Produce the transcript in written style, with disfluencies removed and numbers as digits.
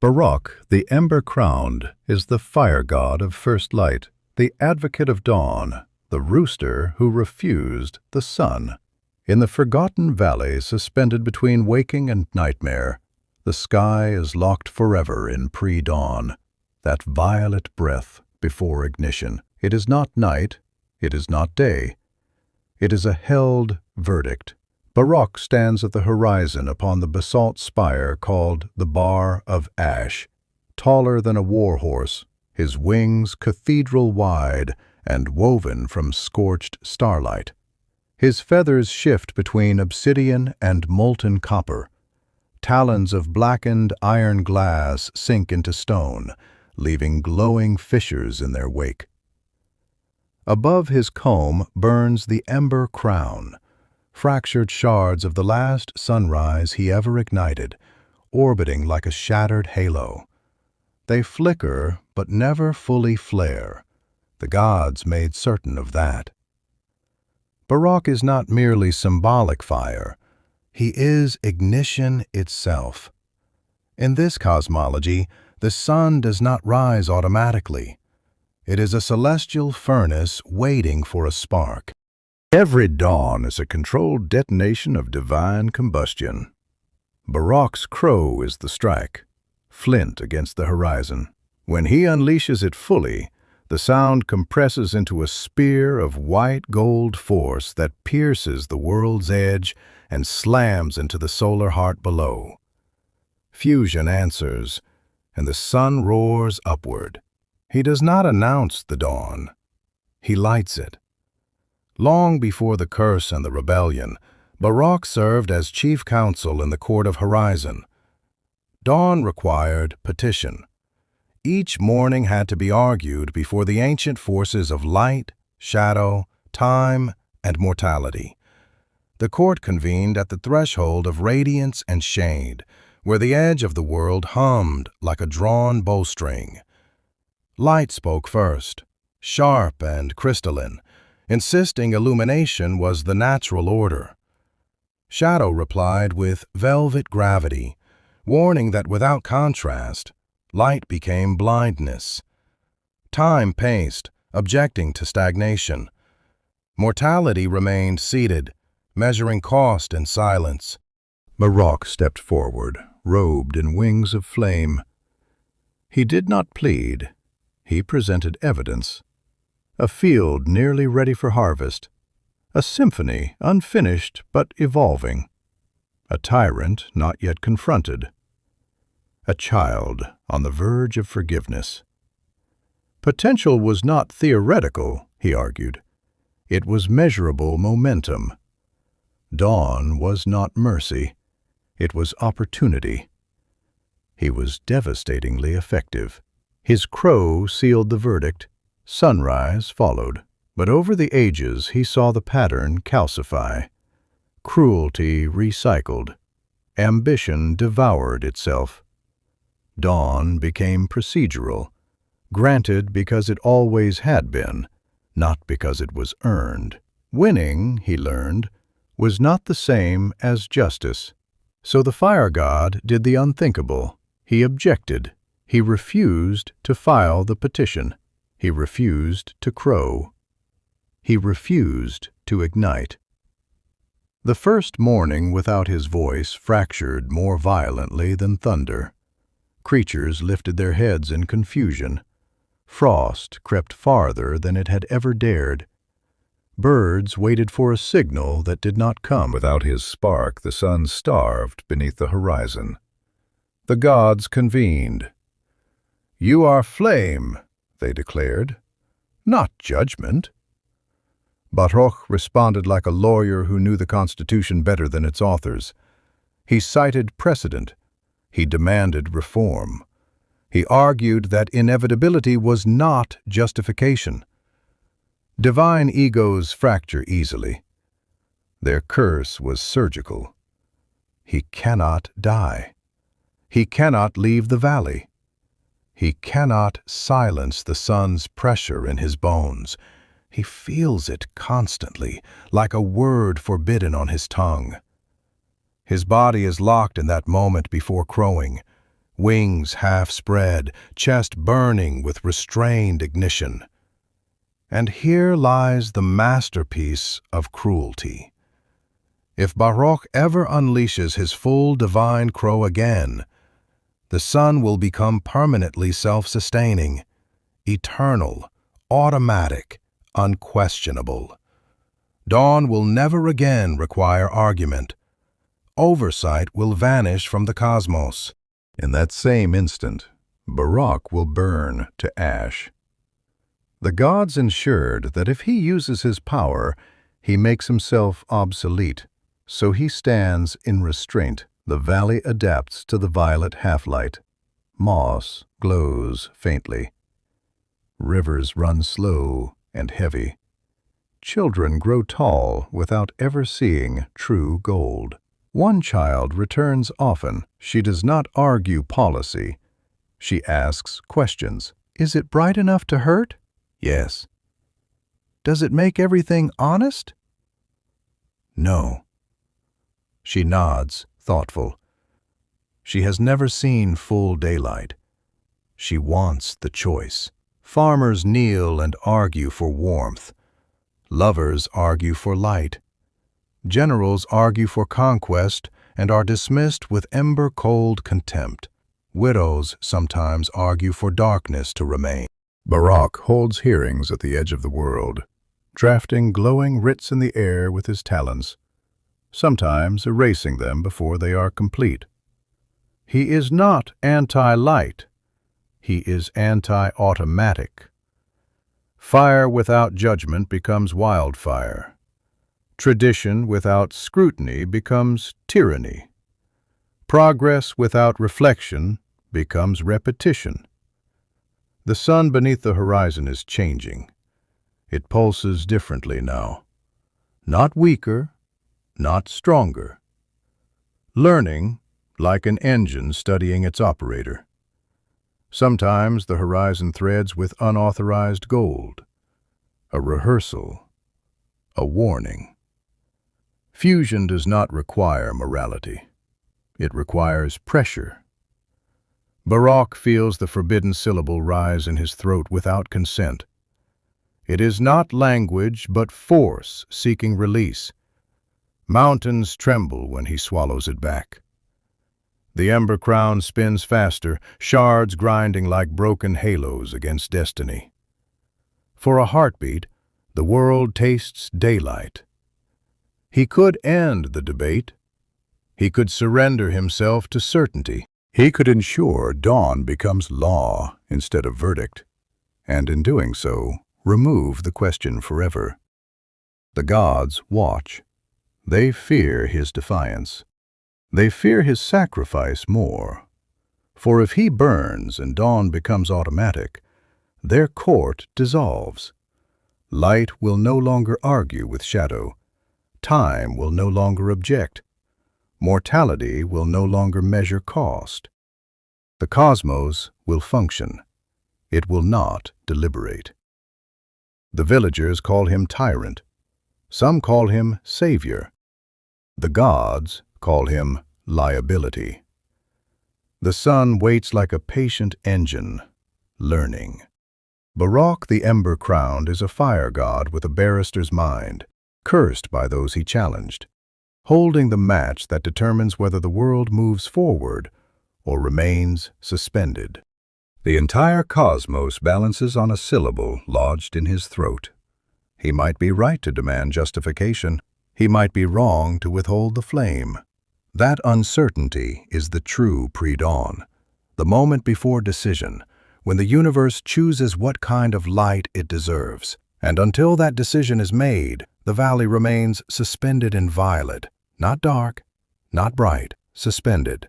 Barokh the Ember-Crowned is the fire god of first light, the advocate of dawn, the rooster who refused the sun. In the forgotten valley suspended between waking and nightmare, the sky is locked forever in pre-dawn, that violet breath before ignition. It is not night, it is not day. It is a held verdict. Barokh stands at the horizon upon the basalt spire called the Bar of Ash, taller than a war horse, his wings cathedral-wide and woven from scorched starlight. His feathers shift between obsidian and molten copper. Talons of blackened iron glass sink into stone, leaving glowing fissures in their wake. Above his comb burns the ember crown, fractured shards of the last sunrise he ever ignited, orbiting like a shattered halo. They flicker but never fully flare. The gods made certain of that. Barokh is not merely symbolic fire. He is ignition itself. In this cosmology, the sun does not rise automatically. It is a celestial furnace waiting for a spark. Every dawn is a controlled detonation of divine combustion. Barokh's crow is the strike, flint against the horizon. When he unleashes it fully, the sound compresses into a spear of white gold force that pierces the world's edge and slams into the solar heart below. Fusion answers, and the sun roars upward. He does not announce the dawn. He lights it. Long before the curse and the rebellion, Barokh served as chief counsel in the court of Horizon. Dawn required petition. Each morning had to be argued before the ancient forces of light, shadow, time, and mortality. The court convened at the threshold of radiance and shade, where the edge of the world hummed like a drawn bowstring. Light spoke first, sharp and crystalline, insisting illumination was the natural order. Shadow replied with velvet gravity, warning that without contrast, light became blindness. Time paced, objecting to stagnation. Mortality remained seated, measuring cost in silence. Barokh stepped forward, robed in wings of flame. He did not plead. He presented evidence. A field nearly ready for harvest. A symphony unfinished but evolving. A tyrant not yet confronted. A child on the verge of forgiveness. Potential was not theoretical, he argued. It was measurable momentum. Dawn was not mercy. It was opportunity. He was devastatingly effective. His crow sealed the verdict. Sunrise followed, but over the ages he saw the pattern calcify. Cruelty recycled. Ambition devoured itself. Dawn became procedural, granted because it always had been, not because it was earned. Winning, he learned, was not the same as justice. So the fire god did the unthinkable. He objected. He refused to file the petition. He refused to crow. He refused to ignite. The first morning without his voice fractured more violently than thunder. Creatures lifted their heads in confusion. Frost crept farther than it had ever dared. Birds waited for a signal that did not come. Without his spark, the sun starved beneath the horizon. The gods convened. "You are flame," they declared, "not judgment." Barokh responded like a lawyer who knew the Constitution better than its authors. He cited precedent. He demanded reform. He argued that inevitability was not justification. Divine egos fracture easily. Their curse was surgical. He cannot die. He cannot leave the valley. He cannot silence the sun's pressure in his bones. He feels it constantly, like a word forbidden on his tongue. His body is locked in that moment before crowing, wings half spread, chest burning with restrained ignition. And here lies the masterpiece of cruelty. If Barokh ever unleashes his full divine crow again, the sun will become permanently self-sustaining, eternal, automatic, unquestionable. Dawn will never again require argument. Oversight will vanish from the cosmos. In that same instant, Barokh will burn to ash. The gods ensured that if he uses his power, he makes himself obsolete, so he stands in restraint. The valley adapts to the violet half-light. Moss glows faintly. Rivers run slow and heavy. Children grow tall without ever seeing true gold. One child returns often. She does not argue policy. She asks questions. Is it bright enough to hurt? Yes. Does it make everything honest? No. She nods, thoughtful. She has never seen full daylight. She wants the choice. Farmers kneel and argue for warmth. Lovers argue for light. Generals argue for conquest and are dismissed with ember-cold contempt. Widows sometimes argue for darkness to remain. Barokh holds hearings at the edge of the world, drafting glowing writs in the air with his talons, sometimes erasing them before they are complete. He is not anti-light. He is anti-automatic. Fire without judgment becomes wildfire. Tradition without scrutiny becomes tyranny. Progress without reflection becomes repetition. The sun beneath the horizon is changing. It pulses differently now. Not weaker, not stronger. Learning, like an engine studying its operator. Sometimes the horizon threads with unauthorized gold. A rehearsal, a warning. Fusion does not require morality. It requires pressure. Barokh feels the forbidden syllable rise in his throat without consent. It is not language, but force seeking release. Mountains tremble when he swallows it back. The Ember-Crowned spins faster, shards grinding like broken halos against destiny. For a heartbeat, the world tastes daylight. He could end the debate. He could surrender himself to certainty. He could ensure dawn becomes law instead of verdict, and in doing so, remove the question forever. The gods watch. They fear his defiance. They fear his sacrifice more. For if he burns and dawn becomes automatic, their court dissolves. Light will no longer argue with shadow. Time will no longer object. Mortality will no longer measure cost. The cosmos will function. It will not deliberate. The villagers call him tyrant. Some call him savior. The gods call him liability. The sun waits like a patient engine, learning. Barokh the Ember-Crowned is a fire god with a barrister's mind, cursed by those he challenged, holding the match that determines whether the world moves forward or remains suspended. The entire cosmos balances on a syllable lodged in his throat. He might be right to demand justification. He might be wrong to withhold the flame. That uncertainty is the true pre-dawn, the moment before decision, when the universe chooses what kind of light it deserves. And until that decision is made, the valley remains suspended in violet, not dark, not bright, suspended.